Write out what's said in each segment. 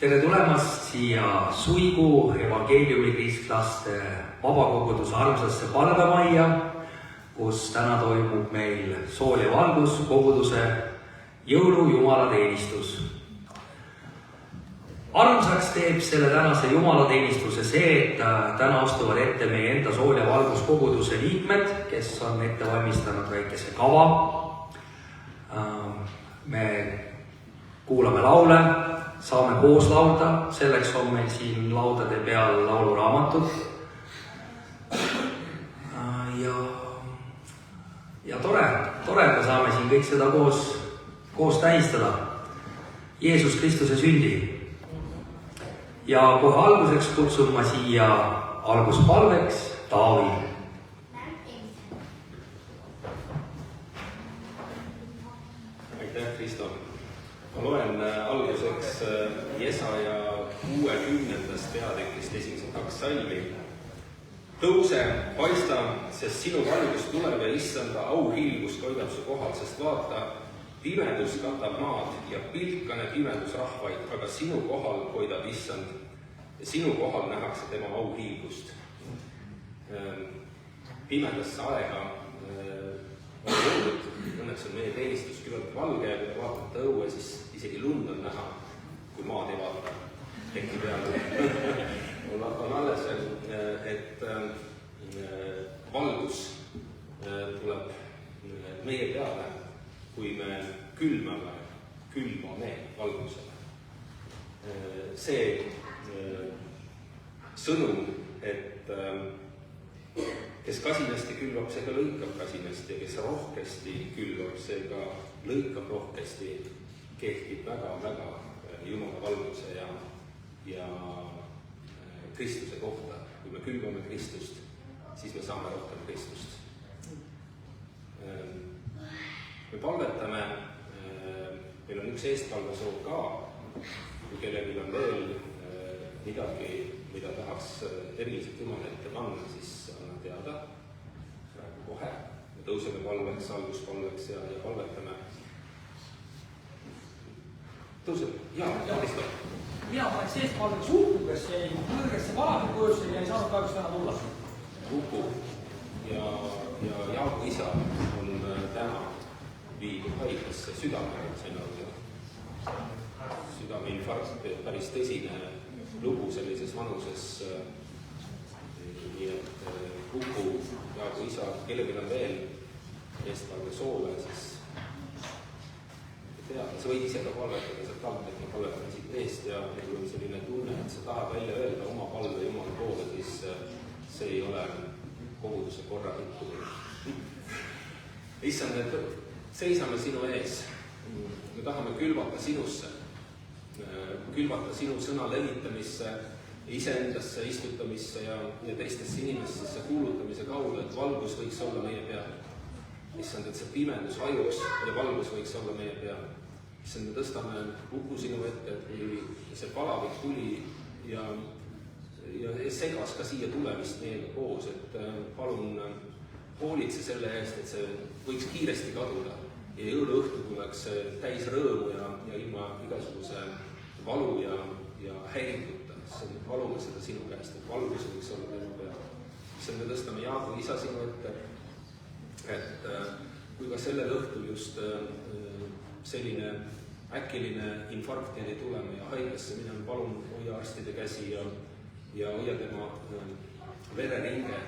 Tere tulemast siia Suigu evangeeliumi kristlaste vabakoguduse armsasse pardamajja, kus täna toimub meil sool ja valgus koguduse jõulu jumalateenistus. Armsaks teeb selle tänase jumalateenistuse see, et täna astuvad ette meie enda sool ja valgus koguduse liikmed, kes on ette valmistanud väikese kava. Me kuulame laule, saame koos laulda, selleks on meil siin laudade peal lauluraamatud. Ja tore, me saame siin kõik seda koos tähistada. Jeesus Kristuse sündi. Ja kohe alguseks kutsun ma siia alguspalveks Taavi. Aitäh, Kristo! Ma loen alguseks Jesaja 60. peatükist esimesed 2 salmi. Tõuse, paista, sest sinu valgus tuleb ja issanda auhiilgus koidab su kohal, sest vaata, pimedus katab maad ja pilkane pimedus rahvaid, aga sinu kohal hoidab issand ja sinu kohal nähakse tema auhiilgust. Pimedasse aega on jõudnud, õnneks on meie teenistus küllalt valge ja kui te vaatate õue, siis isegi lund on näha, kui maad ei vaata teki peale. On alles, et valgus tuleb meie peale, kui me külvame valgusele. See sõnum, et kes kasinasti külvab, see ka lõikab kasinasti ja kes rohkesti külvab, see ka lõikab rohkesti, kehtib väga Jumala valguse ja Kristuse kohta. Kui me külvame Kristust, siis me saame rohkem Kristust. Me palvetame, meil on üks eestpalvesoov ka, kui kellelgi on veel midagi, mida tahaks eriliselt Jumala ette panna, siis anna teada. Praegu kohe. Me tõuseme palveks, alguspalveks ja palvetame. Tõuseme? Kristo. Mina paneks eestpalveks Uku, kes jäi kõrgesse valakukujusse ja ei saanud kahjuks täna tulla. Uku ja Jaagu isa on täna viidud haiglasse südameinfarkt. Südameinfarkt, päris tõsine lugu sellises vanuses. Nii et Uku, Jaagu isa, kellelgi on veel eestpalve soole, siis teada, sa võid ise ka palvetada sealt alt, et ma palvetan siit eest ja kui on selline tunne, et sa tahad välja öelda oma palve Jumala poole, siis see ei ole koguduse korra rikkumine. Issand, et seisame sinu ees. Me tahame külvata sinusse, külvata sinu sõna levitamisse, iseendasse istutamisse ja teistesse inimestesse kuulutamise kaudu, et valgus võiks olla meie peal. Issand, et see pimedus hajuks ja valgus võiks olla meie peal. Issand, me tõstame Uku sinu ette, et kui see palavik tuli ja segas ka siia tulemist meiega koos, et palun hoolitse selle eest, et see võiks kiiresti kaduda ja jõuluõhtu tuleks täis rõõmu ja ilma igasuguse valu ja häiringuta. Palume seda sinu käest, et valgus võiks olla tema peal. Issand, me tõstame Jaagu isa sinu ette, et kui ka sellel õhtul just selline äkiline infarkt jäi tulema ja haiglasse minema, palun hoia arstide käsi ja hoia tema vereringe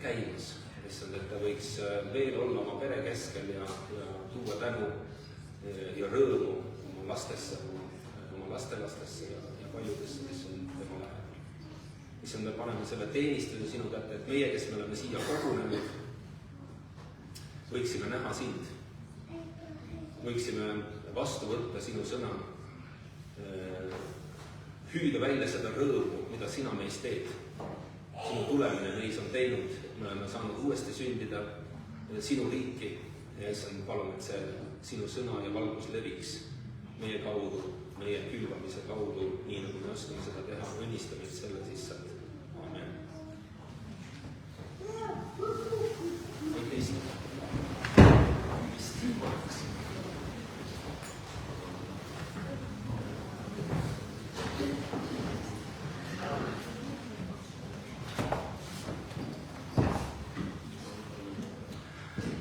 käimas. Issand, et ta võiks veel olla oma pere keskel ja tuua tänu ja rõõmu oma lastesse, oma lastelastesse ja paljudesse, kes on tema lähedal. Issand, me paneme selle teenistuse sinu kätte, et meie, kes me oleme siia kogunenud, võiksime näha sind, võiksime vastu võtta sinu sõna, hüüda välja seda rõõmu, mida sina meis teed. Sinu tulemine meis on teinud, me oleme saanud uuesti sündida sinu riiki ja issand, palun, et see sinu sõna ja valgus leviks meie kaudu, meie külvamise kaudu, nii nagu me oskame seda teha, õnnistame selle sisse. Amen. Aitäh.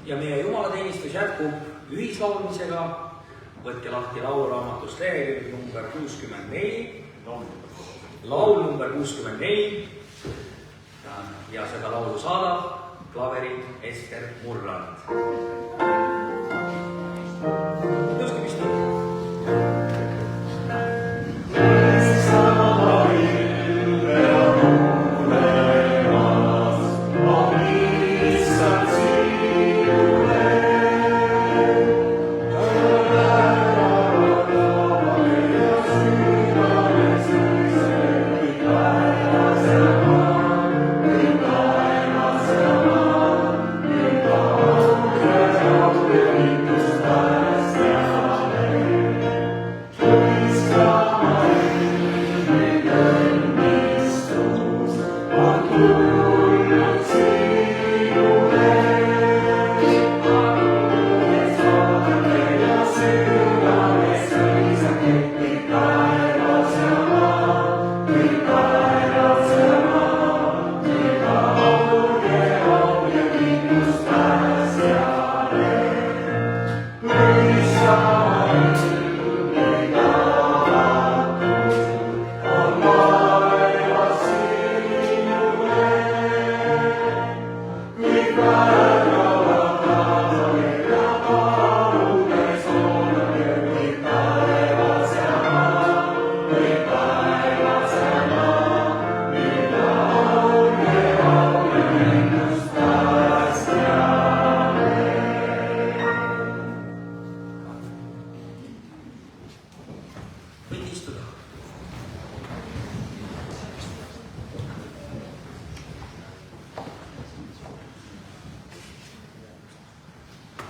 ja meie jumalateenistus jätkub ühislaulmisega. Võtke lahti lauluraamatust lehekülg number 64. Laul number 64. Ja seda laulu saadab klaveri Ester Murrand. Tõuske püsti.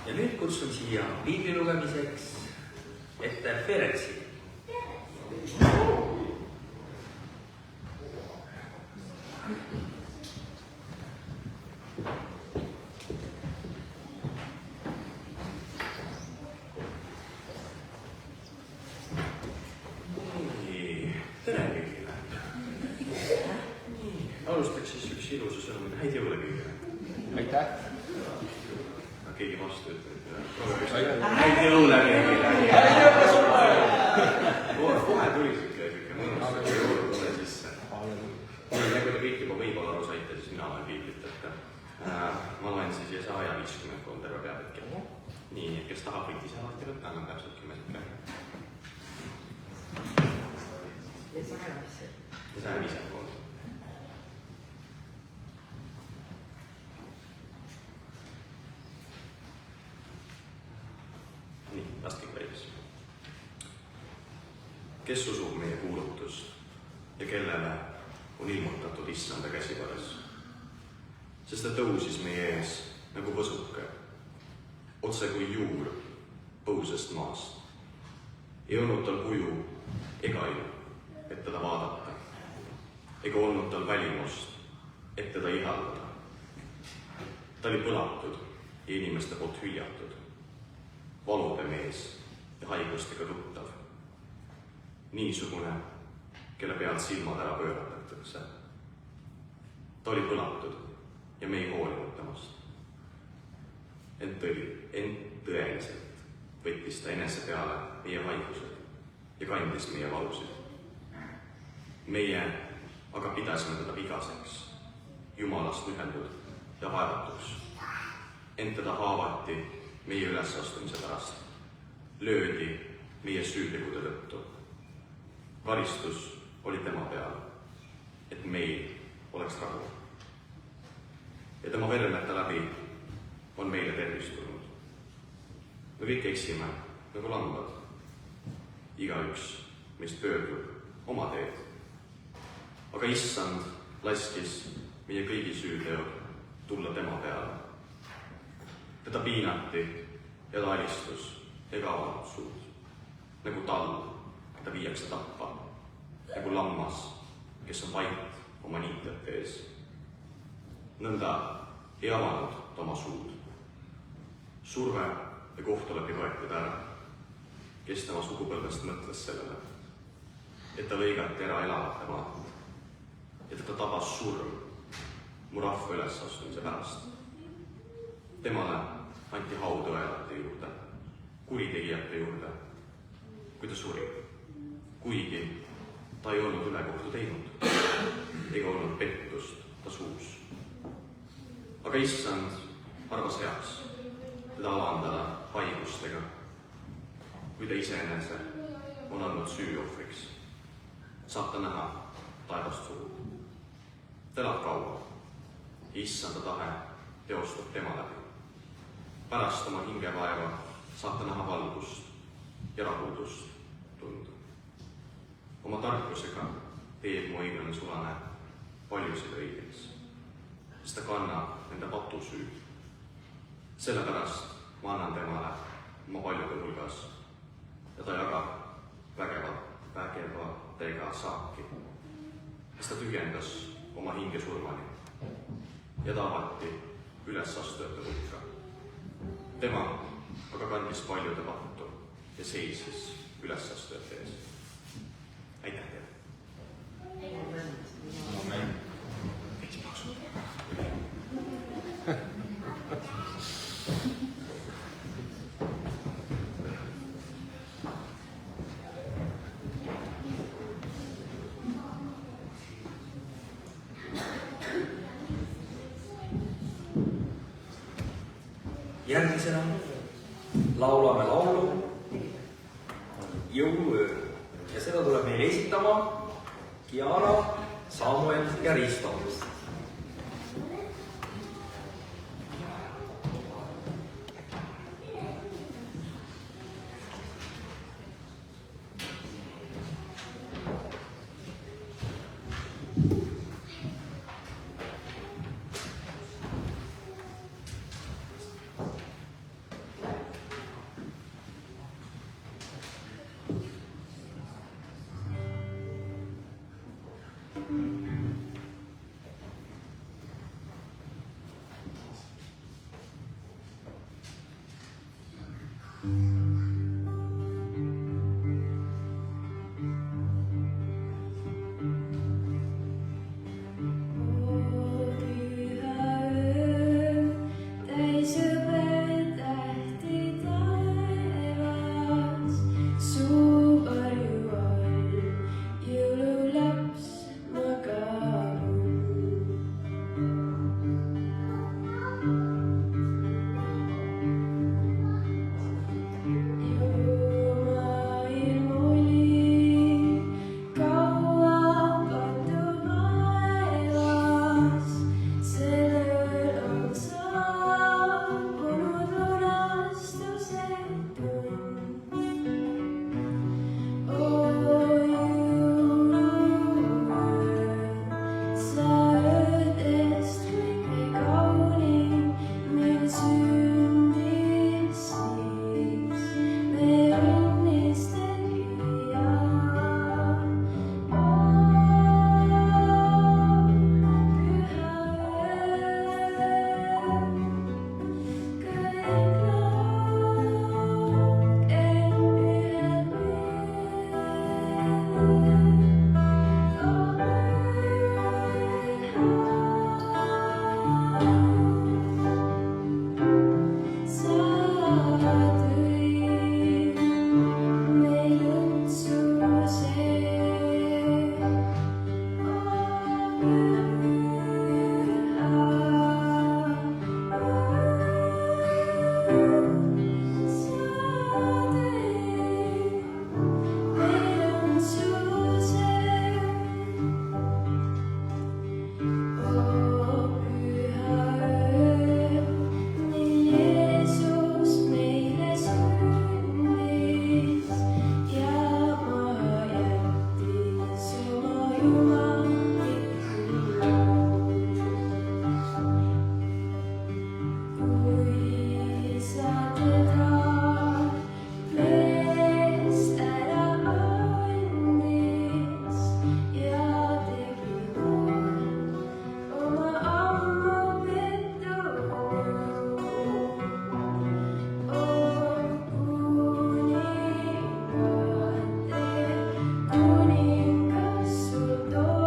Ja nüüd kutsun siia piibli lugemiseks ette Feretsi. Tere kõigile. Alustaks siis üks ilusa sõnumine. Häid jõule kõigile. Aitäh. Keegi vastu ütleb. Häid jõule kõigile. Häid jõule sulle. Kohe tuli siuke mõnus jõulu tule sisse. Nagu te kõik juba võib-olla aru saite, siis mina olen piiblit, et ma loen siis Jesaja 53 terve peatükki. Nii, kes tahab võit ise lahti võtta, annan täpselt 10 sekki. Jesaja 53. Nii, lastik veebis. Kes usub meie kuulutust ja kellele on ilmutatud issanda käsivares? Sest ta tõusis meie ees nagu võsuke, otse kui juur põusest maast. Ei olnud tal kuju ega ilu, et teda vaadata, ega olnud tal välimust, et teda ihaldada. Ta oli põlatud ja inimeste poolt hüljatud, valude mees ja haigustega tuttav. Niisugune, kelle pealt silmad ära pööratakse. Ta oli põlatud ja me ei hoolinud temast. Ent tõeliselt võttis ta enese peale meie haigused ja kandis meie valusid. Meie aga pidasime teda vigaseks, Jumalast lühendud ja vaevatuks. Ent teda haavati meie ülesastumise pärast, löödi meie süütegude tõttu. Karistus oli tema peal, et meil oleks rahu. Ja tema vermete läbi on meile tervis tulnud. Me kõik eksime nagu lambad. Igaüks meist pöördub oma teed. Aga issand laskis meie kõigi süüteod tulla tema peale. Teda piinati ja ta alistus ega avanud suud. Nagu talv, keda viiakse tappa. Nagu lammas, kes on vait oma niitjate ees. Nõnda ei avanud ta oma suud. Surve ja kohtuläbi võetud ära. Kes tema sugupõlvest mõtles sellele, et ta lõigati ära elavate maalt ja teda tabas surm mu rahva ülesastumise pärast. Temale anti hautõelate juurde, kuritegijate juurde, kui ta suri. Kuigi ta ei olnud ülekohtu teinud, ega olnud pettust ta suus. Aga issand arvas heaks teda alandada haigustega, kui ta iseenese on andnud süüohvriks. Saab ta näha taevast suud. Ta elab kaua. Issanda tahe teostub tema läbi. Pärast oma hingevaeva saab ta näha valgust ja rahudust tunda. Oma tarkusega teeb mu õiglane sulane paljusid õigeks, sest ta kannab nende patusüü. Sellepärast ma annan temale oma paljude hulgas ja ta jagab vägevatega saaki, sest ta tühjendas oma hinge surmani ja ta avati ülesastujate hulka. Tema aga kandis paljude pattu ja seisis ülesastujate ees. Aitäh teile! Amen! Järgmisena laulame laulu Jõuluöö ja seda tuleb meile esitama Kiara, Samuel ja Risto. Kuningas sul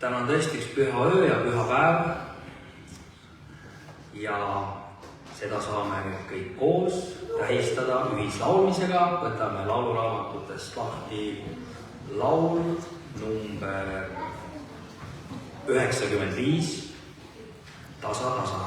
täna on tõesti üks püha öö ja püha päev. Ja seda saame kõik koos tähistada ühislaulmisega. Võtame lauluraamatutest lahti laul number 95, Tasa, tasa.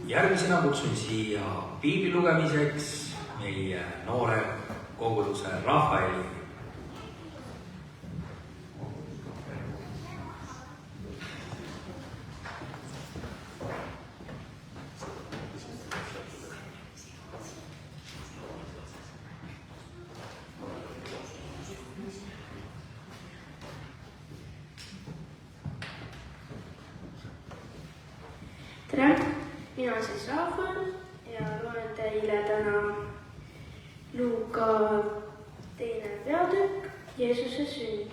Järgmisena kutsun siia piibli lugemiseks meie noore koguduse Rafaeli. Tere! Mina olen siis Rafael ja loen teile täna Luuka 2. peatükk, Jeesuse sünd.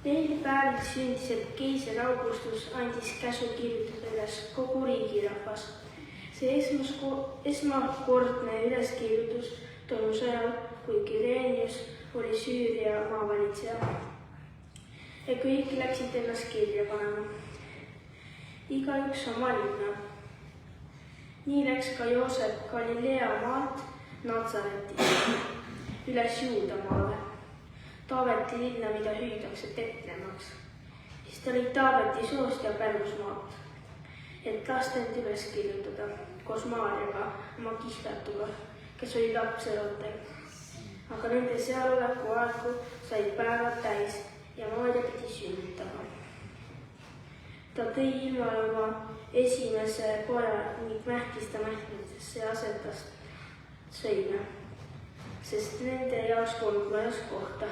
Neil päevil sündis, et keiser Augustus andis käsu kirjutada üles kogu riigirahvas. See esmakordne üleskirjutus toimus ajal, kui Quirinius oli Süüria maavalitseja. Ja kõik läksid ennast kirja panema. Igaüks oma linna. Nii läks ka Joosep Galilea maalt Natsaretist üles Juudamaale, Taaveti linna, mida hüüdakse Betlemmaks. Siis ta oli Taaveti soost ja pärusmaalt, et lasta end üles kirjutada koos Maarjaga, oma kihlatuga, kes oli lapseootel. Aga nende sealoleku aegu said päevad täis ja Maarja pidi sünnitama. Ta tõi ilmale oma esimese poja ning mähkis ta mähkmisesse ja asetas sõime, sest nende jaoks polnud vajas kohta.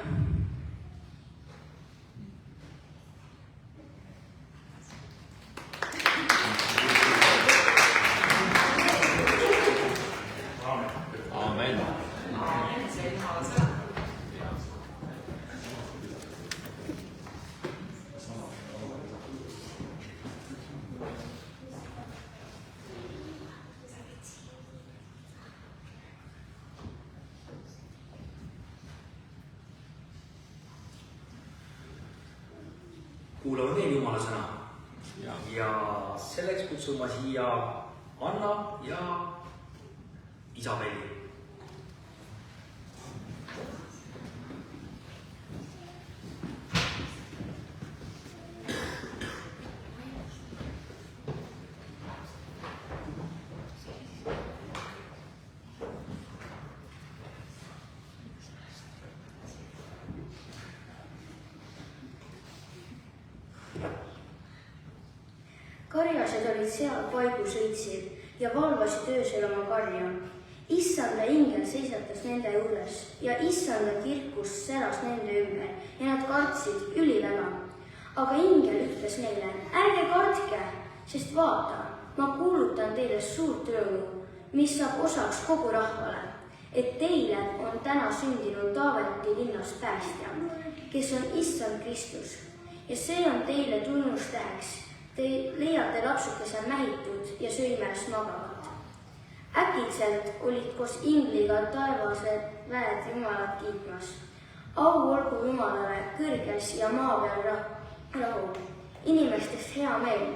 Amen. Kuulame veel Jumala sõna. Ja selleks kutsun ma siia Anna ja Isabeli. Karjased olid seal paigu sõitsil ja valvasid öösel oma karja. Issanda ingel seisatas nende juures ja issanda kirkus säras nende ümber ja nad kartsid üliväga. Aga ingel ütles neile, ärge kartke, sest vaata, ma kuulutan teile suurt rõõmu, mis saab osaks kogu rahvale, et teile on täna sündinud Taaveti linnas päästja, kes on issand Kristus. Ja see on teile tunnustäheks. Te leiate lapsukese mähitud ja söimes magavat. Äkitselt olid koos ingliga taevased väed Jumalat kiitmas. Au olgu Jumalale kõrges ja maa peal rahu, inimestest hea meel.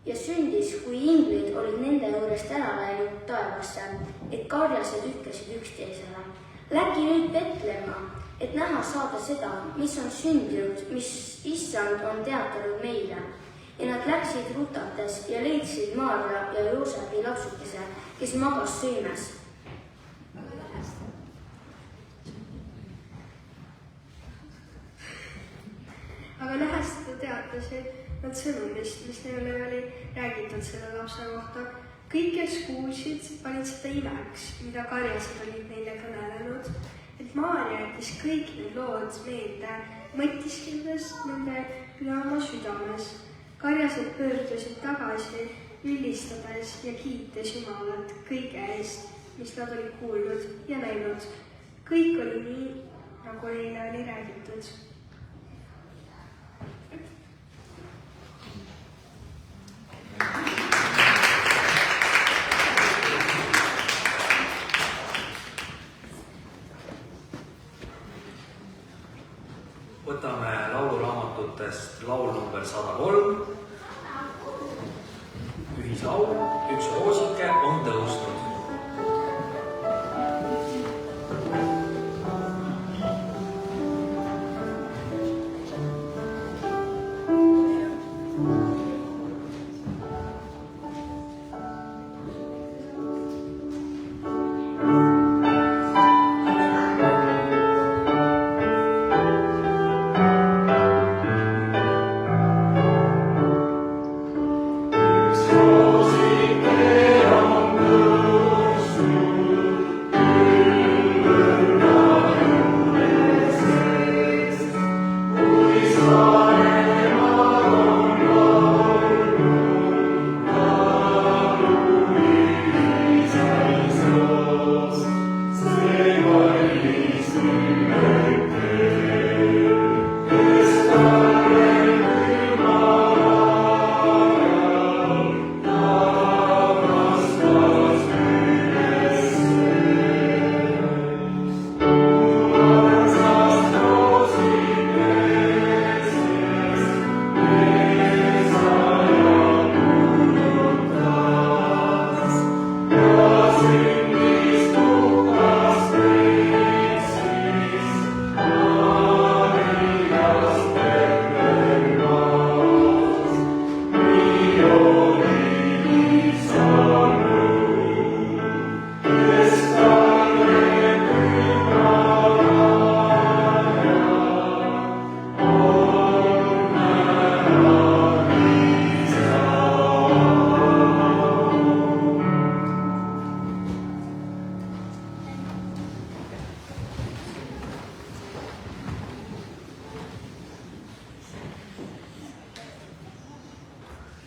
Ja sündis, kui inglid olid nende juurest ära läinud taevasse, et karjased ütlesid üksteisele. Läki nüüd Betlemma, et näha saada seda, mis on sündinud, mis issand on teatanud meile. Ja nad läksid rutates ja leidsid Maarja ja Joosepi lapsukese, kes magas söimes. Aga nähes seda teatasid nad sõnumist, mis neile oli räägitud selle lapse kohta. Kõik, kes kuulsid, panid seda imeks, mida karjased olid neile kõnelenud, et Maarja jättis kõik need lood meelde, mõtiskledes nende üle oma südames. Karjased pöördusid tagasi, ülistades ja kiites Jumalat kõige eest, mis nad olid kuulnud ja näinud. Kõik oli nii, nagu neile oli räägitud. Võtame lauluraamatutest laul number 103. Ühislaul, üks roosike on tõusnud.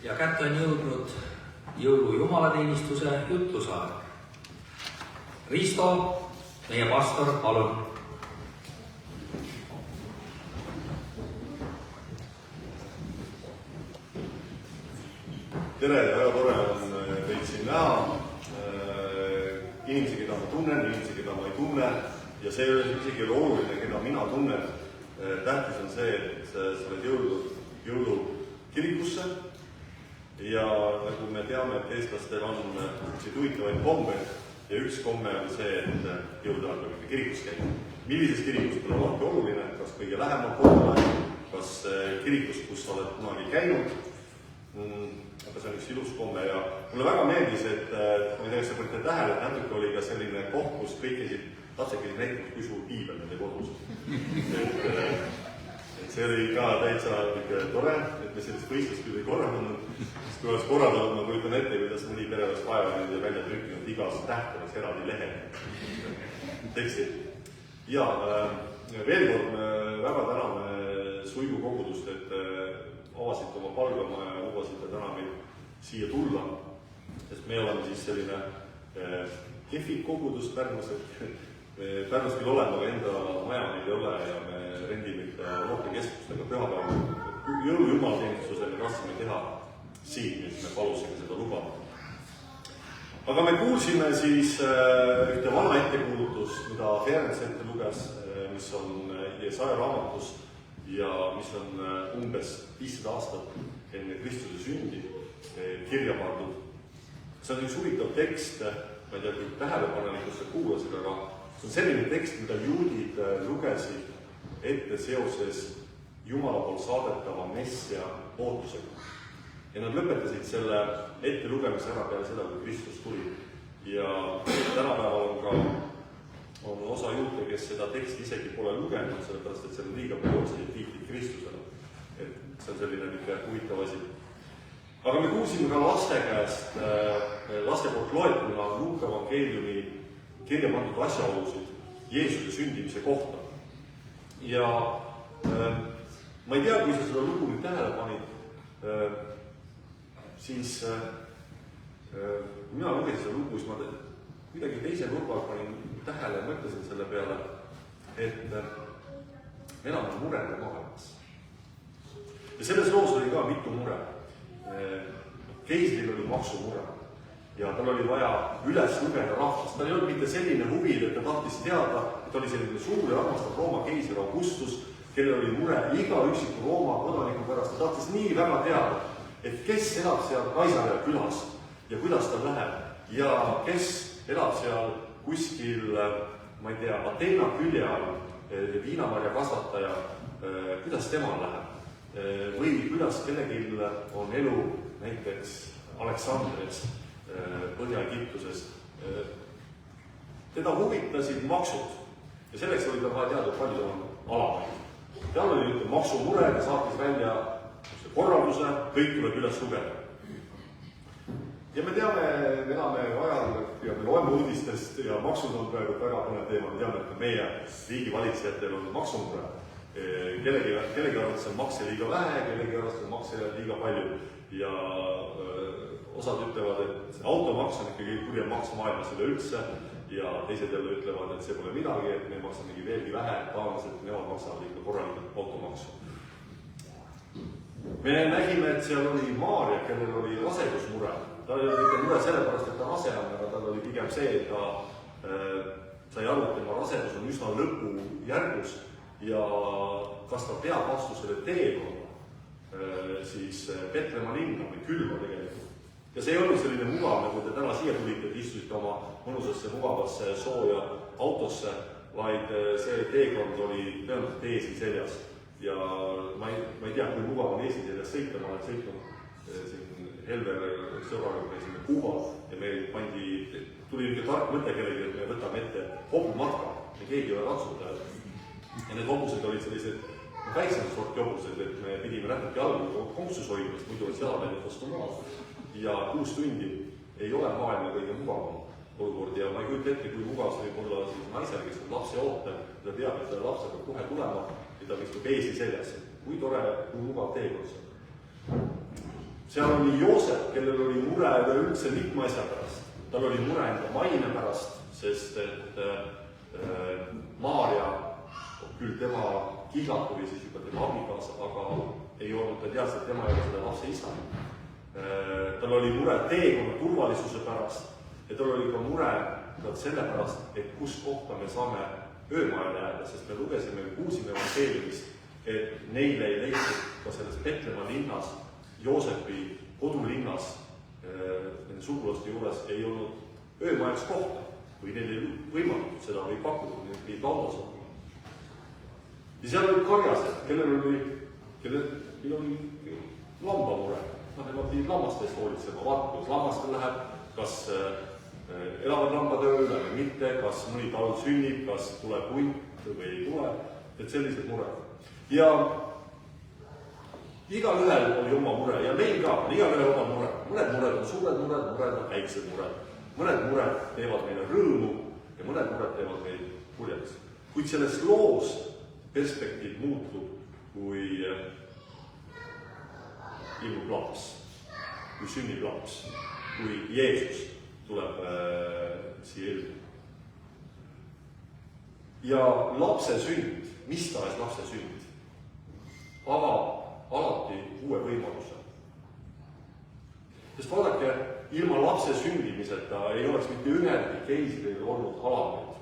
Ja kätte on jõudnud jõulu jumalateenistuse jutlusaeg. Risto, meie pastor, palun. Tere ja väga tore on teid siin näha. Inimesi, keda ma tunnen, inimesi, keda ma ei tunne. Ja see isegi ei ole oluline, keda mina tunnen. Tähtis on see, et sa oled jõulukirikusse. Ja nagu me teame, et eestlastel on huvitavaid kombeid ja üks komme on see, et jõulude ajal peab kirikus käima. Millises kirikus pole alati oluline, kas kõige lähemal kodule, kas kirikus, kus sa oled kunagi käinud. Aga see on üks ilus komme ja mulle väga meeldis, et ma ei tea, kas sa võite tähele, et natuke oli ka selline koht, kus kõik lapsed käisid näitama, kui suur piibel nende kodus. see oli ka täitsa tore, et me sellist võistlust küll ei korraldanud. Sest kui oleks korraldanud, ma kujutan ette, kuidas mõni pere oleks vaeva ja välja trükkinud igas täht oleks eraldi lehe teksti. Ja veel kord me väga täname Suigu kogudust, et avasite oma palgama ja lubasite täna meil siia tulla. Sest me oleme siis selline kehvik kogudus Pärnus, et Pärnus küll oleme, aga enda maja meil ei ole ja me rendime ikka rohkekeskustega pühapäeva jõulujumalateenistuse me tahtsime teha siin, mis me palusime seda luba. Aga me kuulsime siis ühte vana ettekuulutust, mida Ferenc ette luges, mis on Jesaja raamatus ja mis on umbes 500 aastat enne Kristuse sündi kirja pandud. See on üks huvitav tekst, ma ei tea, kui tähelepanelikust kuulasid, aga see on selline tekst, mida juudid lugesid ette seoses Jumala poolt saadetava messia ootusega. Ja nad lõpetasid selle ettelugemise ära peale seda, kui Kristus tuli. Ja tänapäeval on ka osa juute, kes seda teksti isegi pole lugenud, sellepärast, et see on liiga palju otseid viitid Kristusele. Et see on selline huvitav asi. Aga me kuulsime ka laste käest, laste poolt loetuna Luuka evangeeliumi kirja pandud asjaolusid Jeesuse sündimise kohta. Ja ma ei tea, kui sa seda lugu nüüd tähele panid, siis mina lugesin seda lugu, siis ma kuidagi teise nurga panin tähele ja mõtlesin selle peale, et me elame murede maailmas. Ja selles loos oli ka mitu mure. Keisril oli maksumure ja tal oli vaja üles lugeda rahvast. Tal ei olnud mitte selline huvi, et ta tahtis teada, et oli selline suur ja armastav Rooma keisri Augustus, kellel oli mure iga üksiku Rooma kodaniku pärast. Ta tahtis nii väga teada, et kes elab seal Kaisaria külas ja kuidas ta läheb ja kes elab seal kuskil, ma ei tea, Ateena külje all, viinamarja kasvataja, kuidas temal läheb või kuidas kellelgi on elu näiteks Aleksandrias, Põhja-Egiptuses. Teda huvitasid maksud ja selleks oli ta vaja teada, palju ta on alamaid. Tal oli maksumure ja saatis välja korralduse, kõik tuleb üles lugeda. Ja me teame, me elame ajal ja me loeme uudistest ja maksud on praegu väga põnev teema. Me teame, et meie riigivalitsejatel on maksumure. Kellegi arvates on makse liiga vähe, kellegi arvates on makse liiga palju. Ja osad ütlevad, et automaks on ikkagi kurja maks maailmas üleüldse ja teised jälle ütlevad, et see pole midagi, et me maksamegi veelgi vähe, taanlased, nemad maksavad ikka korralikult automaksu. Me nägime, et seal oli Maaria, kellel oli rasedusmure. Tal oli mitte mure sellepärast, et ta rase on, aga tal oli pigem see, et ta sai aru, et tema rasedus on üsna lõpujärgus ja kas ta peab vastu selle teekonna siis Petlemma linna või külma tegelikult. Ja see ei olnud selline mugav, nagu te täna siia tulite, et istusite oma mõnusasse mugavasse sooja autosse, vaid see teekond oli tõenäoliselt eesi seljas. Ja ma ei tea, kui mugav on eesi seljas sõita, ma olen sõitnud siin Helver sõbraga käisime Kuubal ja meil tuli niisugune tark mõte kellegi, et me võtame ette hobumatka ja keegi ei ole ratsutajad. Ja need hobused olid sellised väiksemad sorti hobused, et me pidime natuke jalgu konksus hoidma, sest muidu olid jalapäevad vastu maal. Ja 6 tundi ei ole maailma kõige mugavam olukord ja ma ei kujuta ette, kui mugav see võib olla siis naisel, kes on lapse ootel, ta teab, et selle lapse peab kohe tulema ja ta istub eesi seljas. Kui tore, kui mugav teekond see. Seal oli Joosep, kellel oli mure üleüldse mitme asja pärast. Tal oli mure enda maine pärast, sest et Maaria, küll tema kihlak oli siis juba tema abikaasa, aga ei olnud ta teadnud, et tema ei ole seda lapse isa. Tal oli mure teekonna turvalisuse pärast ja tal oli ka mure selle pärast, et kus kohta me saame öömajale jääda, sest me lugesime ja kuulsime evangeeliumist, et neile ei leitud ka selles Petlemma linnas, Joosepi kodulinnas, nende sugulaste juures ei olnud öömajaks kohta või neil ei võimaldatud seda või pakutud, need pidid laudas olema. Ja seal olid karjased, kellel oli lambamure. Nemad pidid lammastest hoolitsema, vaata, kuidas lammastel läheb, kas elavad lambad ööle või mitte, kas mõni talv sünnib, kas tuleb hunt või ei tule, et sellised mured. Ja igalühel oli oma mure ja meil ka on igalühel oma mure. Mõned mured on suured mured, mõned on väiksed mured. Mõned mured teevad meile rõõmu ja mõned mured teevad meil kurjaks. Kuid selles loos perspektiiv muutub, kui ilmub laps, kui sünnib laps, kui Jeesus tuleb siia ellu. Ja lapse sünd, mis tahes lapse sünd, avab alati uue võimaluse. Sest vaadake, ilma lapse sündimiseta ei oleks mitte ühelgi keisril olnud alameid.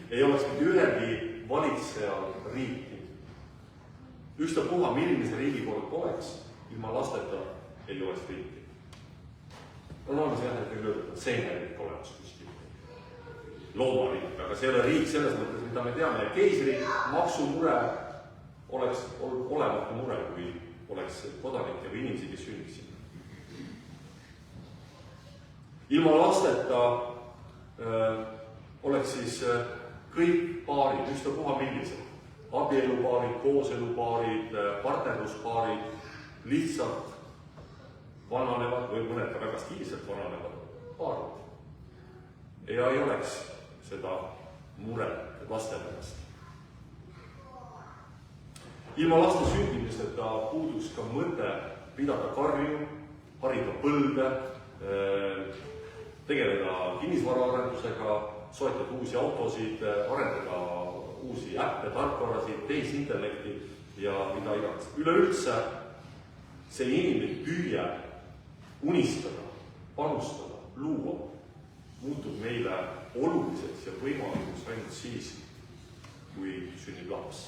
Ei oleks mitte ühelgi valitsejal riiki. Üstapuha, milline see riigikord oleks, ilma lasteta ei oleks riiki. On olemas jah, et võime öelda, et seeneriik olemas kuskil. Loomariik, aga see ei ole riik selles mõttes, mida me teame. Keisri maksumure oleks olematu mure, kui oleks kodanikke või inimesi, kes sünniksid. Ilma lasteta oleks siis kõik paarid, üstapuha millised. Abielupaarid, kooselupaarid, partnerluspaarid lihtsalt vananevad või mõned ka väga stiilselt vananevad paarid. Ja ei oleks seda muret laste pärast. Ilma laste sündimiseta puuduks ka mõte pidada karju, harida põlde, tegeleda kinnisvaraarendusega, soetada uusi autosid, arendada uusi äppe, tarkvarasid, tehisintellekti ja mida iganes. Üleüldse see inimlik püüe unistada, panustada, luua muutub meile oluliseks ja võimalikuks ainult siis, kui sünnib laps.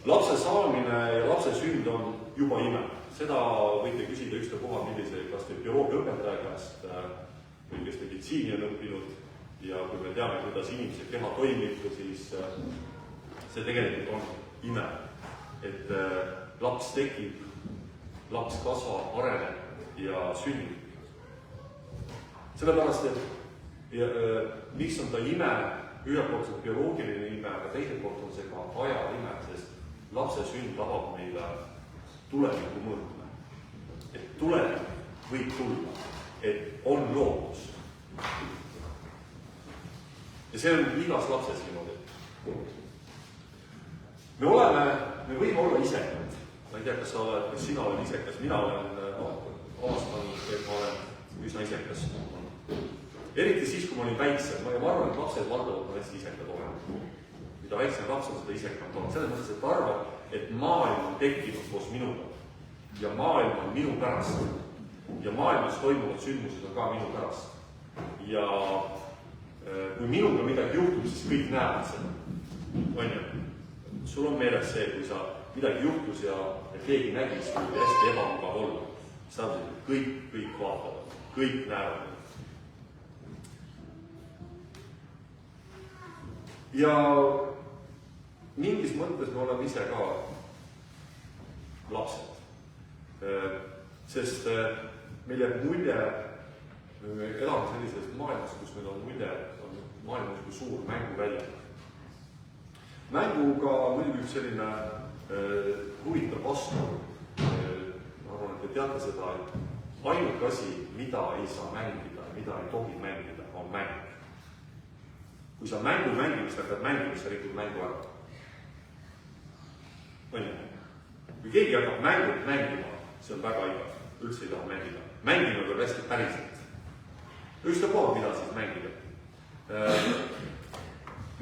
Lapse saamine ja lapse sünd on juba ime. Seda võite küsida ükspuha millise kas või bioloogiaõpetaja käest või kes meditsiini on õppinud ja kui me teame, kuidas inimese keha toimib, siis see tegelikult on ime. Et laps tekib, laps kasvab, areneb ja sünnib. Sellepärast, et miks on ta ime, ühelt poolt see bioloogiline ime, aga teiselt poolt on see ka aja ime, sest lapse sünd avab meile tuleviku mõõtme. Et tulevik võib tulla, et on lootus. Ja see on igas lapses niimoodi. Me võime olla isekad. Ma ei tea, kas sina oled isekas. Mina olen avastanud, et ma olen üsna isekas. Eriti siis, kui ma olin väiksem. Ma arvan, et lapsed valdavalt on hästi isekad olema. Mida väiksem laps on, seda isekad on. Selles mõttes, et arvad, et maailm on tekkinud koos minuga. Ja maailm on minu pärast. Ja maailmas toimuvad sündmused on ka minu pärast. Ja kui minuga midagi juhtub, siis kõik näevad seda. On ju? Sul on meeles see, kui sa midagi juhtus ja keegi nägi, siis kui hästi ebamugav olla. Siis kõik vaatavad, kõik näevad. Ja mingis mõttes me oleme ise ka lapsed. Sest meil jääb mulje, me elame sellises maailmas, kus meil on mulje, et on maailmas kui suur mänguvälja. Mänguga muidugi üks selline huvitav vastu. Ma arvan, et te teate seda, et ainuke asi, mida ei saa mängida, mida ei tohi mängida, on mäng. Kui sa mängimist hakkad mängima, sa rikud mängu ära. On ju? Kui keegi hakkab mängima, see on väga igav. Üldse ei taha mängida. Mängima peab hästi päriselt. Ükspuha, mida siis mängida?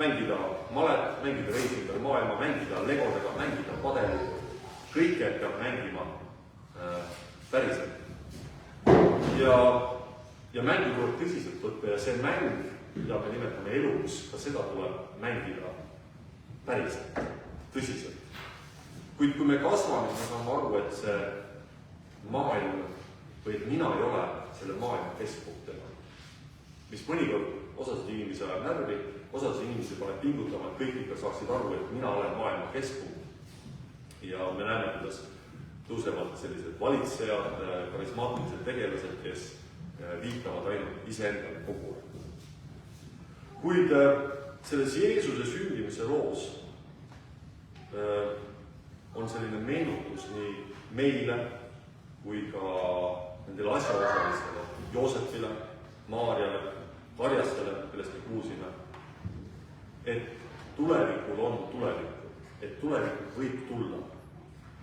Mängida malet, mängida reisida maailma, mängida legodega, mängida padeliga. Kõike peab mängima päriselt. Ja mängu tuleb tõsiselt võtta ja see mäng, mida me nimetame eluks, ka seda tuleb mängida päriselt, tõsiselt. Kuid kui me kasvame, me saame aru, et see maailm või et mina ei ole selle maailma keskpunktena. Mis mõnikord osasid inimesi ajab närvi, osasid inimesi paneb pingutama, et kõik ikka saaksid aru, et mina olen maailma keskpunkt. Ja me näeme, kuidas tõusevad sellised valitsejad, karismaatilised tegelased, kes viitavad ainult iseendale kogu aeg. Kuid selles Jeesuse sündimise loos on selline meenutus nii meile kui ka nendele asjaosalistele, Joosepile, Maarjale, karjastele, kellest me kuulsime, et tulevikul on tulevikul, et tulevikul võib tulla,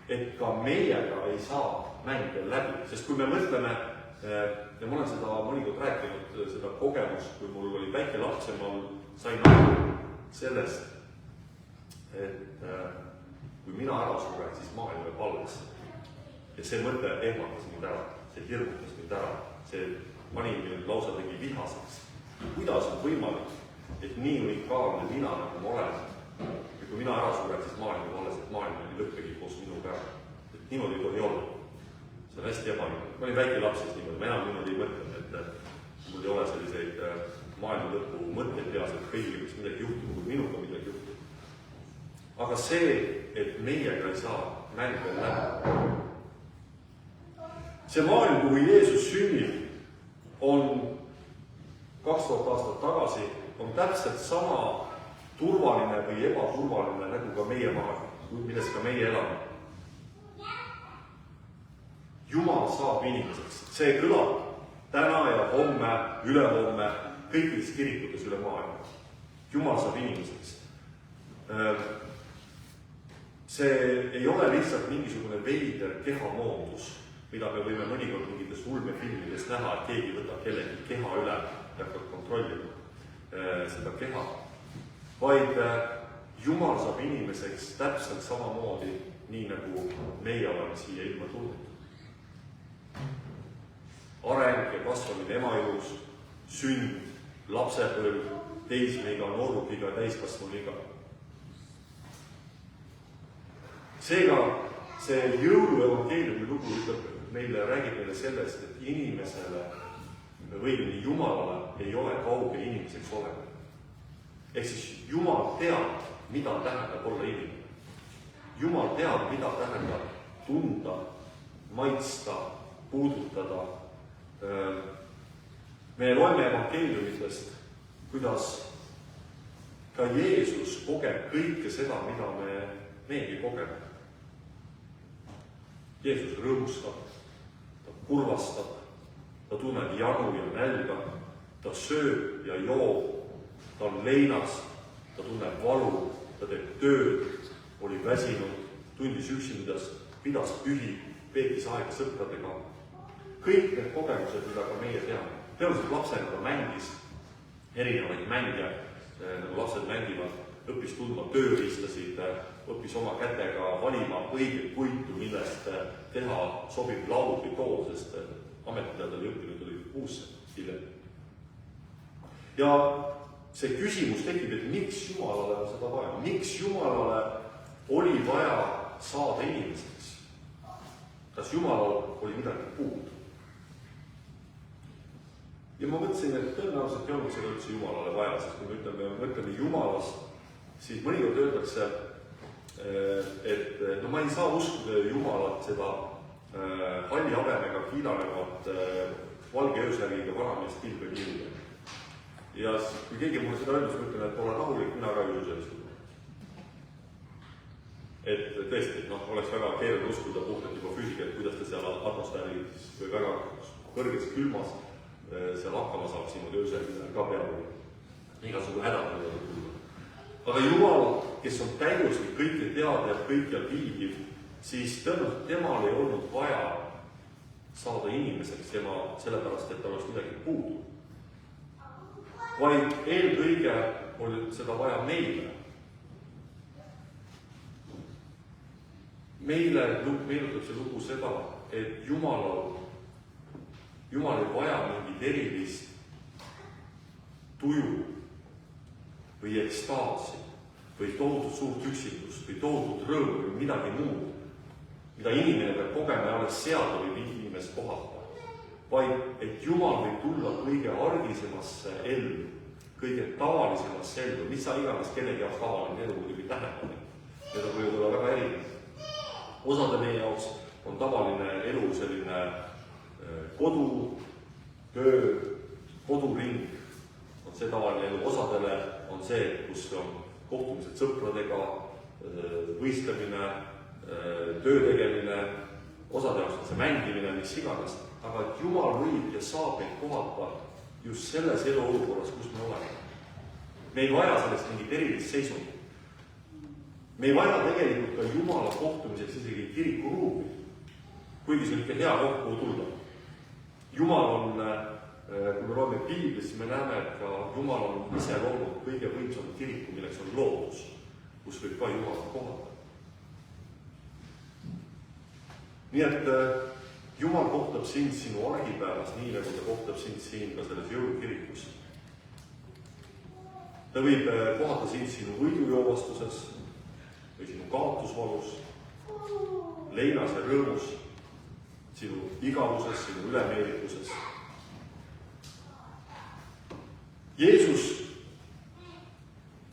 et ka meiega ei saa mäng veel läbi, sest kui me mõtleme, ja ma olen seda mõnikord rääkinud, seda kogemust, kui mul oli väike laps ja ma sain aru sellest, et kui mina ära suren, siis maailm jääb alles. Ja see mõte ehmatas mind ära, see hirmutas mind ära, see pani mind lausa tegi vihaseks. Kuidas on võimalik, et nii unikaalne mina nagu ma olen, ja kui mina ära suren, siis maailm jääb alles, et maailm ei lõppegi koos minuga ära. Et niimoodi ei tohi olla. See on hästi ebaõige. Ma olin väike laps siis niimoodi, ma enam niimoodi ei mõtlenud, et mul ei ole selliseid maailma lõpu mõtteid peas, et kõigil võiks midagi juhtub, kui minuga midagi juhtub. Aga see, et meiega ei saa mäng veel läbi. See maailm, kuhu Jeesus sünnib, on 2000 aastat tagasi, on täpselt sama turvaline või ebaturvaline nagu ka meie maailm, milles ka meie elame. Jumal saab inimeseks. See kõlab täna ja homme, ülehomme, kõikides kirikutes üle maailma. Jumal saab inimeseks. See ei ole lihtsalt mingisugune veider kehamoondus, mida me võime mõnikord mingites ulmefilmides näha, et keegi võtab kellegi keha üle ja hakkab kontrollima seda keha. Vaid Jumal saab inimeseks täpselt samamoodi, nii nagu meie oleme siia ilma tulnud. Areng ja kasvamine emajõus, sünd, lapsepõlv, teismeiga, noorukiga, täiskasvanuiga. Seega see jõuluevangeeliumi lugu ütleb meile, räägib meile sellest, et inimesele või Jumalale ei ole kauge inimeseks olema. Ehk siis Jumal teab, mida tähendab olla inimene. Jumal teab, mida tähendab tunda, maitsta, puudutada. Me loeme evangeeliumitest, kuidas ka Jeesus kogeb kõike seda, mida meiegi kogeme. Jeesus rõõmustab, ta kurvastab, ta tunneb janu ja nälga, ta sööb ja joob, ta on leinas, ta tunneb valu, ta teeb tööd, oli väsinud, tundis üksindas, pidas pühi, veetis aega sõpradega. Kõik need kogemused, mida ka meie teame. Tõenäoliselt lapsena ta mängis erinevaid mänge, nagu lapsed mängivad, õppis tundma tööriistasid, õppis oma kätega valima õiget puitu, millest teha sobib laud või tool, sest ametijad oli õppinud, oli puusse hiljem. Ja see küsimus tekib, et miks Jumalale on seda vaja? Miks Jumalale oli vaja saada inimeseks? Kas Jumalal oli midagi puudu? Ja ma mõtlesin, et tõenäoliselt ei olnud seda üldse Jumalale vaja, sest kui me mõtleme Jumalast, siis mõnikord öeldakse, et no ma ei saa uskuda Jumalat seda halli habemega kiilanevat valge öösärgiga vanameest kilbe kiuda. Ja kui keegi mulle seda öeldus, ma ütlen, et ole rahulik, mina ka ei usu sellest. Et tõesti, oleks väga keeruline uskuda puhtalt juba füüsika, et kuidas ta seal atmosfääris või väga kõrges külmas seal hakkama saab niimoodi öösärgina ka peale. Igasugu hädad võivad tulla. Aga Jumal, kes on täiuslik, kõike teada ja kõikjal viibiv, siis tõenäoliselt temal ei olnud vaja saada inimeseks sellepärast, et tal oleks midagi puudu. Vaid eelkõige oli seda vaja meile. Meile meenutab see lugu seda, et Jumal ei vaja mingit erilist tuju või ekstaasi või toodud suurt üksindust või toodud rõõmu või midagi muud, mida inimene peab kogema ja alles seada või inimest kohata. Vaid et Jumal võib tulla kõige argisemasse ellu, kõige tavalisemasse ellu, mis sa iganes kellegi jaoks tavaline elu muidugi tähendab. Need võivad olla väga erinevad. Osade meie jaoks on tavaline elu selline kodu, töö, koduring on see tavaline elu. Osadele on see, kus on kohtumised sõpradega, võistlemine, töö tegemine, osade jaoks on see mängimine, mis iganes, aga et Jumal võib ja saab meid kohata just selles eluolukorras, kus me oleme. Me ei vaja sellest mingit erilist seisundit. Me ei vaja tegelikult ka Jumala kohtumiseks isegi kirikuruumi, kuigi see on ikka hea koht, kuhu tulla. Jumal on, kui me loeme Piiblis, siis me näeme, et ka Jumal on ise loonud kõige võimsam kiriku, milleks on loodus, kus võib ka Jumala kohata. Nii et Jumal kohtab sind sinu argipäevas, nii nagu ta kohtab sind siin ka selles jõulukirikus. Ta võib kohata sind sinu võidujoovastuses või sinu kaotusvalus, leinas ja rõõmus, sinu igavuses, sinu ülemeelikuses. Jeesus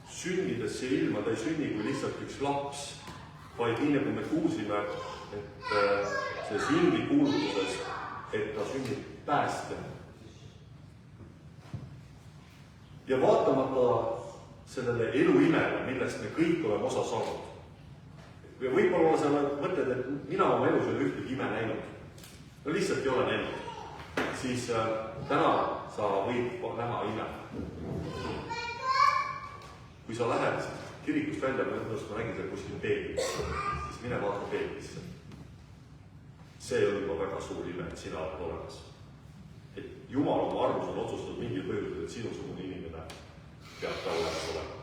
sünnides see ilma, ta ei sünni kui lihtsalt üks laps, vaid nii nagu me kuulsime, et selles ingli kuulutuses, et ta sünnib päästja. Ja vaatamata sellele eluimele, millest me kõik oleme osa saanud. Ja võib-olla sa mõtled, et mina oma elus ei ole ühtegi ime näinud. No lihtsalt ei ole näinud. Siis täna sa võid näha ime. Kui sa lähed kirikust välja, ma nägin seal kuskil peeglis, siis mine vaata peeglisse. See on juba väga suur ime, et sina oled olemas. Et Jumal oma armus on otsustatud mingil põhjusel, et sinusugune inimene peab ka olemas olema.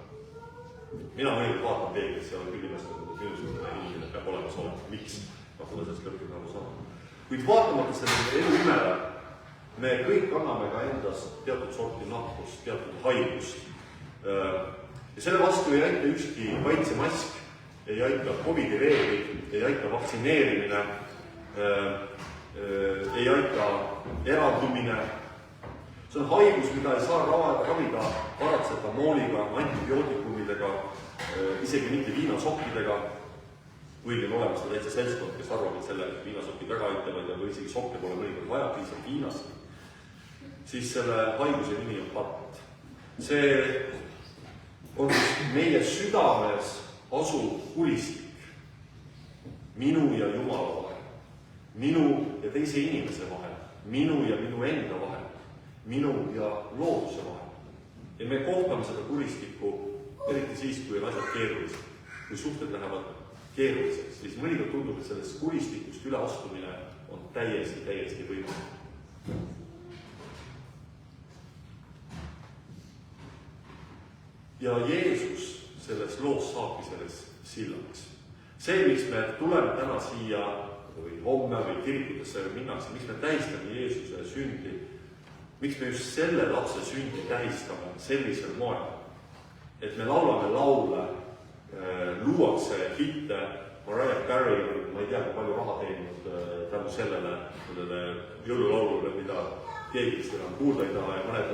Mina mõnikord vaatan peeglisse ja olen küll imestatud, et minusugune inimene peab olemas olema. Miks? Ma pole sellest lõpuks nagu sama. Kuid vaatamata sellele eluimele, me kõik anname ka endast teatud sorti nakkust, teatud haigust. Ja selle vastu ei aita ükski kaitsemask, ei aita COVID-i reeglid, ei aita vaktsineerimine, ei aita eraldumine. See on haigus, mida ei saa ravida paratsetamooliga, antibiootikumidega, isegi mitte viinasokkidega, kuigi on olemas ka täitsa seltskond, kes arvab, et selle viinasokid väga aitavad ja või isegi sokke pole mõnikord vaja, piisab viinast. Siis selle haiguse nimi on patt. See on meie südames asuv kulistik minu ja Jumala vahel, minu ja teise inimese vahel, minu ja minu enda vahel, minu ja looduse vahel. Ja me kohtame seda kulistikku eriti siis, kui on asjad keerulised, kui suhted lähevad keeruliseks, siis mõnikord tundub, et sellest kulistikust üleastumine on täiesti võimalik. Ja Jeesus selles loos saabki selles sillaks. See, miks me tuleme täna siia või homme või kirikutesse minnakse, miks me tähistame Jeesuse sündi, miks me just selle lapse sündi tähistame sellisel moel, et me laulame laule, luuakse hitte, Mariah Carey, ma ei tea, kui palju raha teeninud tänu sellele jõululaulule, mida keegi enam kuulda ei taha ja mõned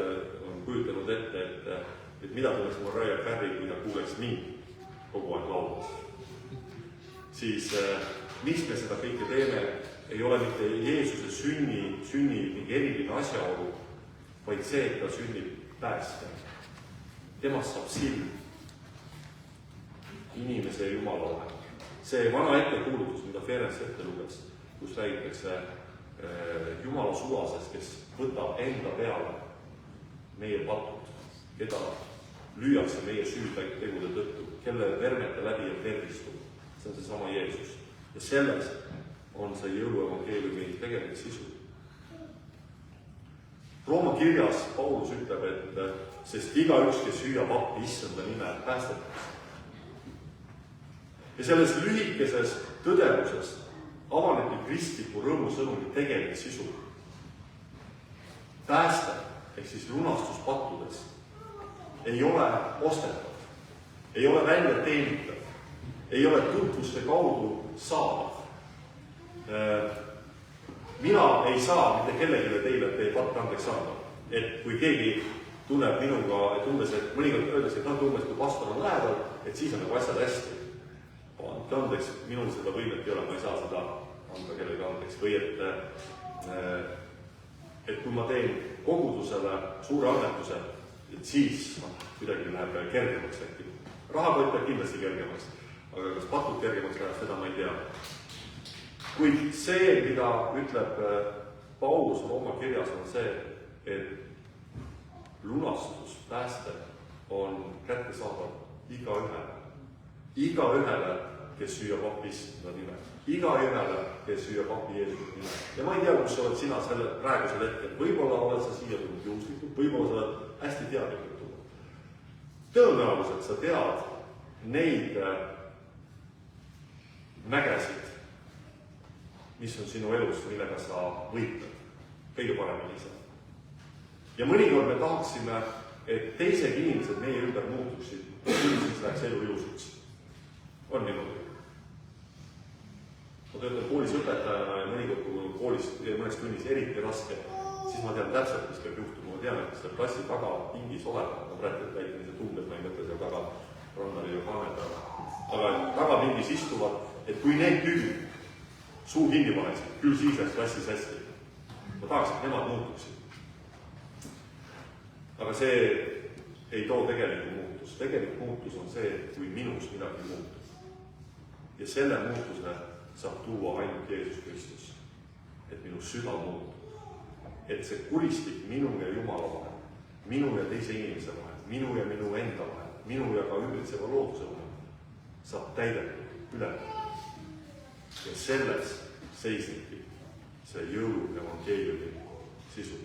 on kujutanud ette, et mida tuleks Mariah Carey, kui ta kuuleks mind kogu aeg laulmas. Siis miks me seda kõike teeme, ei ole mitte Jeesuse sünni mingi eriline asjaolu, vaid see, et ta sünnib päästja. Temast saab sild inimese ja Jumala vahel. See vana ettekuulutus, mida Ferenc ette luges, kus räägitakse Jumala sulasest, kes võtab enda peale meie patud, keda lüüakse meie süütegude tõttu, kelle vermete läbi on tervistub. See on seesama Jeesus. Ja selles on see jõuluevangeeliumi tegelik sisu. Rooma kirjas Paulus ütleb, et sest igaüks, kes hüüab appi issanda nime, päästetakse. Ja selles lühikeses tõdemuses avanebki kristliku rõõmusõnumi tegelik sisu. Pääste, ehk siis lunastus pattudest, ei ole ostetav, ei ole välja teenitav, ei ole tutvuste kaudu saadav. Mina ei saa mitte kellelegi teile teie patt andeks anda. Et kui keegi tunneb minuga, et umbes, et mõnikord öeldakse, et umbes kui pastor on lähedal, et siis on nagu asjad hästi. Andke andeks, minul seda võimet ei ole, ma ei saa seda anda kellegi andeks. Või et kui ma teen kogudusele suure annetuse, et siis kuidagi läheb kergemaks äkki. Rahakott läheb kindlasti kergemaks, aga kas patud kergemaks läheb, seda ma ei tea. Kuid see, mida ütleb Paulus Rooma kirjas, on see, et lunastus, pääste on kättesaadav igaühele, kes süüab appi Issanda nime. Igaühele, kes süüab appi Jeesuse nime. Ja ma ei tea, kus sa oled sina praegusel hetkel. Võib-olla oled sa siia tulnud juhuslikult, võib-olla sa oled hästi teadlikult tulnud. Tõenäoliselt sa tead neid mägesid, mis on sinu elus, millega sa võitled. Kõige paremini ise. Ja mõnikord me tahaksime, et teised inimesed meie ümber muutuksid, siis läheks elu ilusaks. On niimoodi. Ma töötan koolis õpetajana ja mõnikord, kui mul koolis mõnes tunnis eriti raske, siis ma tean täpselt, mis peab juhtuma. Ma tean, et seal klassi taga pingis olema. Ma praegu väitan ise tumbes, ma ei mõtle seal taga Ronnali ja Kaanetaga. Aga taga pingis istuvad, et kui need tüübid suu kinni paneksid, küll siis läks klassis hästi. Ma tahaks, et nemad muutuksid. Aga see ei too tegelikku muutus. Tegelik muutus on see, kui minus midagi muutub. Ja selle muutuse saab tuua ainult Jeesus Kristus. Et minu süda muutub. Et see kuristik minu ja Jumala vahel, minu ja teise inimese vahel, minu ja minu enda vahel, minu ja ka ümbritseva looduse vahel saab täidetud üle. Ja selles seisnebki see jõulu evangeeliumi sisu.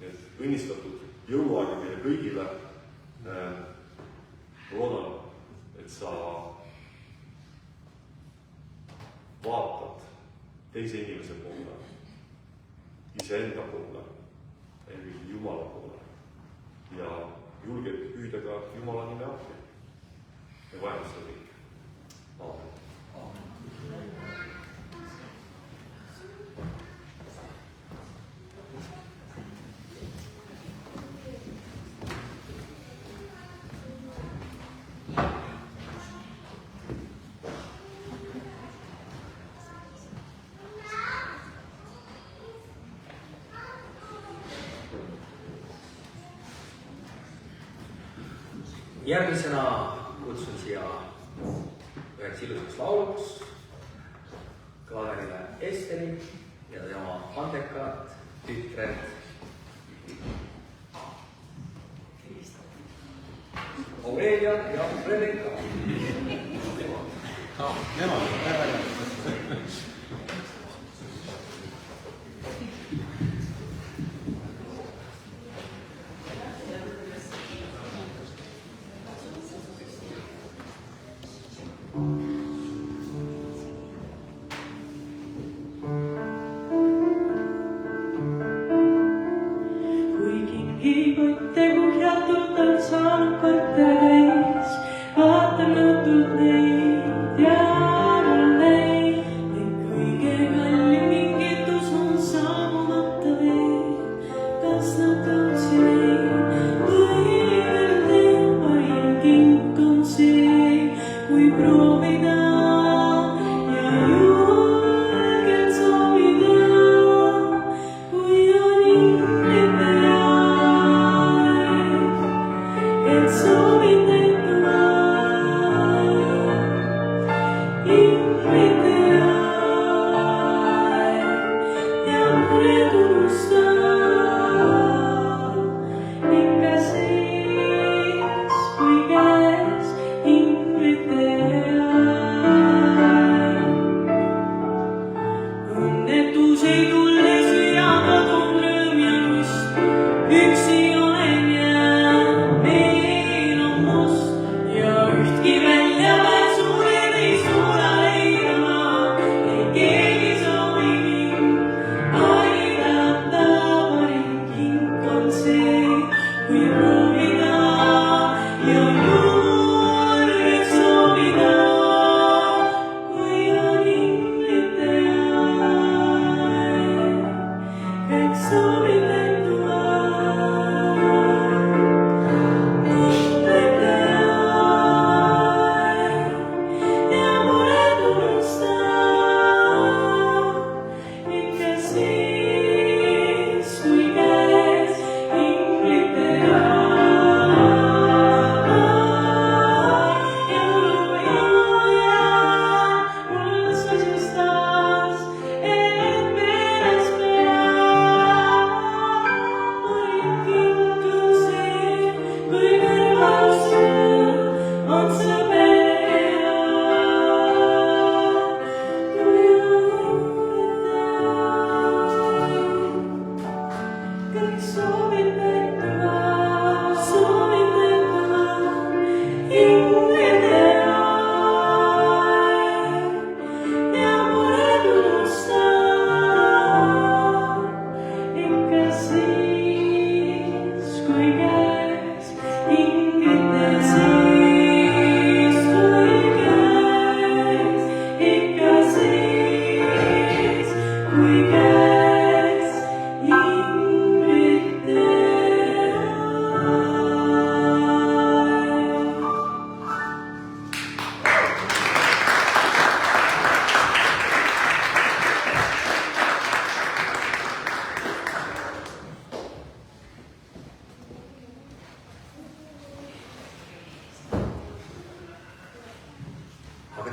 Et õnnistatud jõuluaega meile kõigile. Loodan, et sa vaatad teise inimese poole, iseenda poole, eelkõige Jumala poole ja julged püüda ka Jumala nime appi. Ja vajame seda kõik. Aamen. Järgmisena kutsun siia üheks ilusaks lauluks klaverile Esteri ja tema andekat tütred Aurelia ja Rebecca. It's so in the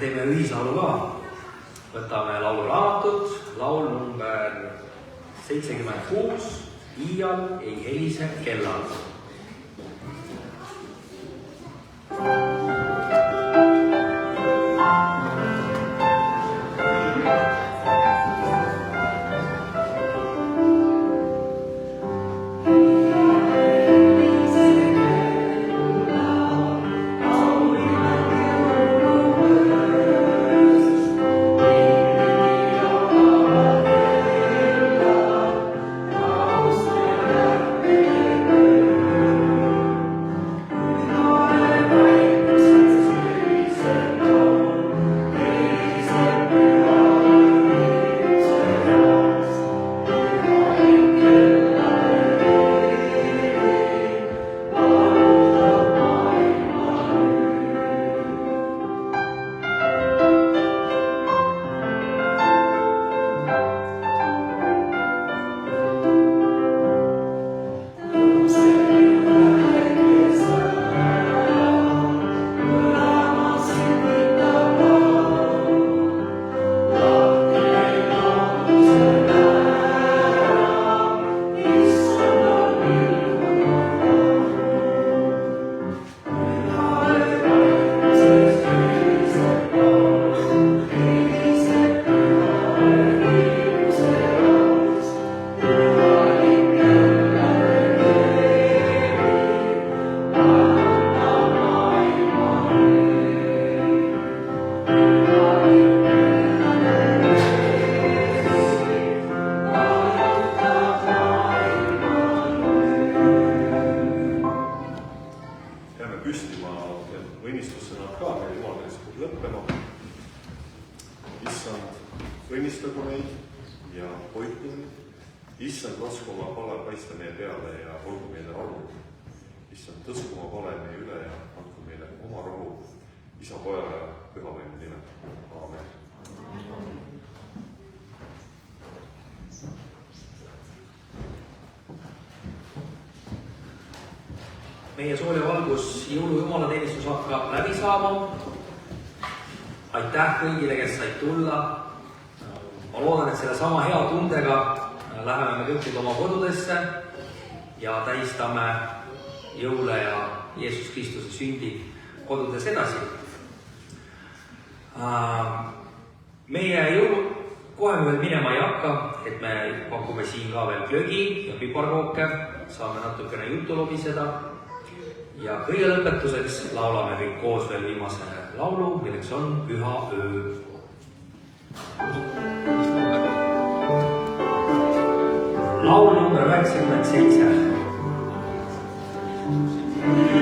teeme ühislaulu ka. Võtame lauluraamatut, laul number 76, Iial ei helise kellal. Meie sool ja valgus jõulujumalateenistus hakkab läbi saama. Aitäh kõigile, kes said tulla. Ma loodan, et selle sama hea tundega läheme me kõik oma kodudesse ja tähistame jõule ja Jeesus Kristuse sündi kodudes edasi. Meie jõulu kohe me veel minema ei hakka, et me pakume siin ka veel glögi ja piparkooke, saame natukene juttu lobiseda. Ja kõige lõpetuseks laulame kõik koos veel viimase laulu, milleks on Püha öö. Laul number 97. Oh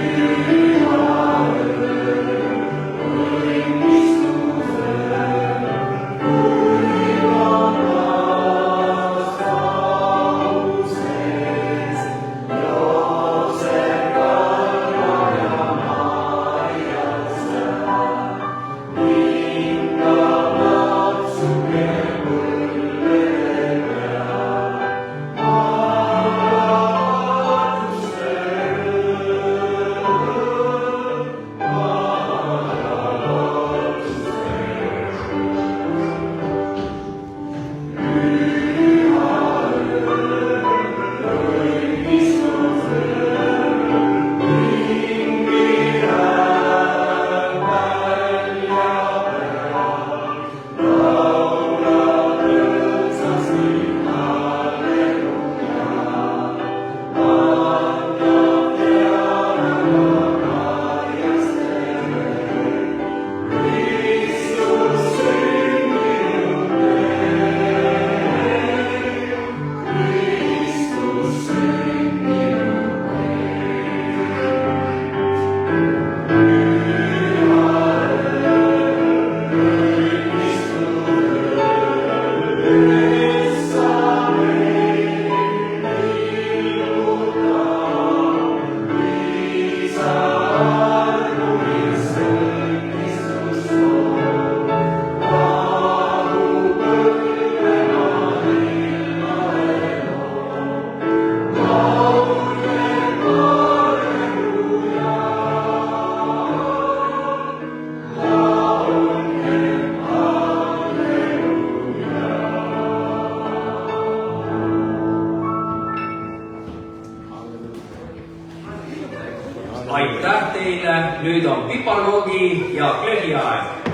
aitäh teile, nüüd on piparkoogi ja glögi aeg.